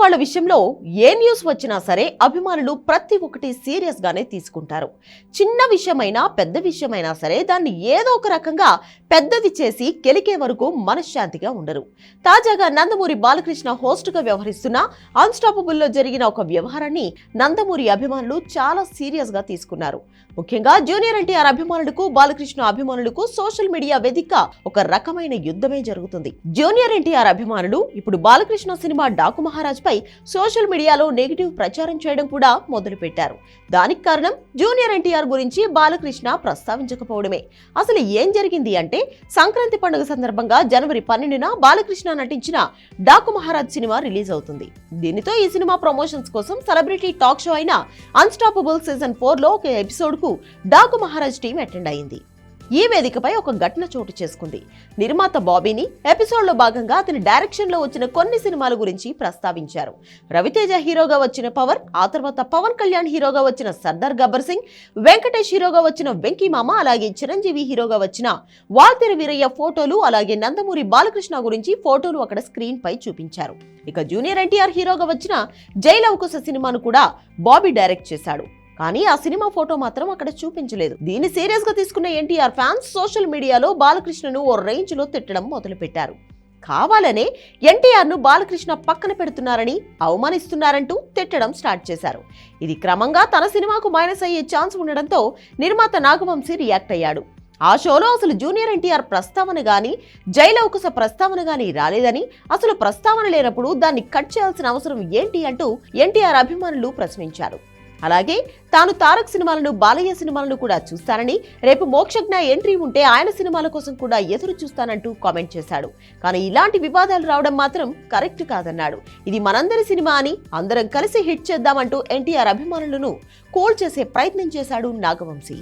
వాళ్ళ విషయంలో ఏ న్యూస్ వచ్చినా సరే అభిమానులు ప్రతి ఒక్కటి సీరియస్ గానే తీసుకుంటారు. చిన్న విషయమైనా పెద్ద విషయమైనా సరే దాన్ని ఏదో ఒక రకంగా పెద్దది చేసి కెలికే వరకు మనశ్శాంతిగా ఉండరు. తాజాగా నందమూరి బాలకృష్ణ హోస్ట్ గా వ్యవహరిస్తున్న అన్స్టాపబుల్ లో జరిగిన ఒక వ్యవహారాన్ని నందమూరి అభిమానులు చాలా సీరియస్ గా తీసుకున్నారు. ముఖ్యంగా జూనియర్ ఎన్టీఆర్ అభిమానులకు బాలకృష్ణ అభిమానులకు సోషల్ మీడియా వేదిక ఒక రకమైన యుద్ధమే జరుగుతుంది. జూనియర్ ఎన్టీఆర్ అభిమానులు ఇప్పుడు బాలకృష్ణ సినిమా డాకు మహారాజ్ పై సోషల్ మీడియాలో నెగిటివ్ ప్రచారం చేయడం కూడా మొదలు పెట్టారు. దానికి కారణం జూనియర్ ఎన్టీఆర్ గురించి బాలకృష్ణ ప్రస్తావించకపోవడమే. అసలు ఏం జరిగింది అంటే సంక్రాంతి పండుగ సందర్భంగా జనవరి 12న బాలకృష్ణ నటించిన డాకు మహారాజ్ సినిమా రిలీజ్ అవుతుంది. దీనితో ఈ సినిమా ప్రమోషన్స్ కోసం సెలబ్రిటీ టాక్ షో అయిన అన్స్టాపబుల్ సీజన్ 4లో ఒక ఎపిసోడ్ కు డాకు మహారాజ్ టీం అటెండ్ అయింది. ఈ వేదికపై ఒక ఘటన చోటు చేసుకుంది. నిర్మాత బాబీని ఎపిసోడ్ లో భాగంగా అతని డైరెక్షన్ లో వచ్చిన కొన్ని సినిమాల గురించి ప్రస్తావించారు. రవితేజ హీరోగా వచ్చిన పవర్, ఆ తర్వాత పవన్ కళ్యాణ్ హీరోగా వచ్చిన సర్దార్ గబ్బర్ సింగ్, వెంకటేష్ హీరోగా వచ్చిన వెంకీ మామ, అలాగే చిరంజీవి హీరోగా వచ్చిన వాల్తెర వీరయ్య ఫోటోలు, అలాగే నందమూరి బాలకృష్ణ గురించి ఫోటోలు అక్కడ స్క్రీన్ పై చూపించారు. ఇక జూనియర్ ఎన్టీఆర్ హీరోగా వచ్చిన జై లవకుశ సినిమాను కూడా బాబీ డైరెక్ట్ చేశాడు. కానీ ఆ సినిమా ఫోటో మాత్రం అక్కడ చూపించలేదు. దీన్ని సీరియస్ గా తీసుకున్న ఎన్టీఆర్ ఫ్యాన్స్ సోషల్ మీడియాలో బాలకృష్ణను ఓ రేంజ్ లో తిట్టడం మొదలు పెట్టారు. కావాలనే ఎన్టీఆర్ ను బాలకృష్ణ పక్కన పెడుతున్నారని, అవమానిస్తున్నారంటూ తిట్టడం స్టార్ట్ చేశారు. ఇది క్రమంగా తన సినిమాకు మైనస్ అయ్యే ఛాన్స్ ఉండడంతో నిర్మాత నాగవంశీ రియాక్ట్ అయ్యాడు. ఆ షోలో అసలు జూనియర్ ఎన్టీఆర్ ప్రస్తావన గాని, జై లవకుశ ప్రస్తావన గాని రాలేదని, అసలు ప్రస్తావన లేనప్పుడు దాన్ని కట్ చేయాల్సిన అవసరం ఏంటి అంటూ ఎన్టీఆర్ అభిమానులు ప్రశ్నించారు. అలాగే తాను తారక్ సినిమాలను, బాలయ్య సినిమాలను కూడా చూస్తానని, రేపు మోక్షజ్ఞ ఎంట్రీ ఉంటే ఆయన సినిమాల కోసం కూడా ఎదురు చూస్తానంటూ కామెంట్ చేశాడు. కానీ ఇలాంటి వివాదాలు రావడం మాత్రం కరెక్ట్ కాదన్నాడు. ఇది మనందరి సినిమా అని, అందరం కలిసి హిట్ చేద్దామంటూ ఎన్టీఆర్ అభిమానులను కూల్ చేసే ప్రయత్నం చేశాడు నాగవంశీ.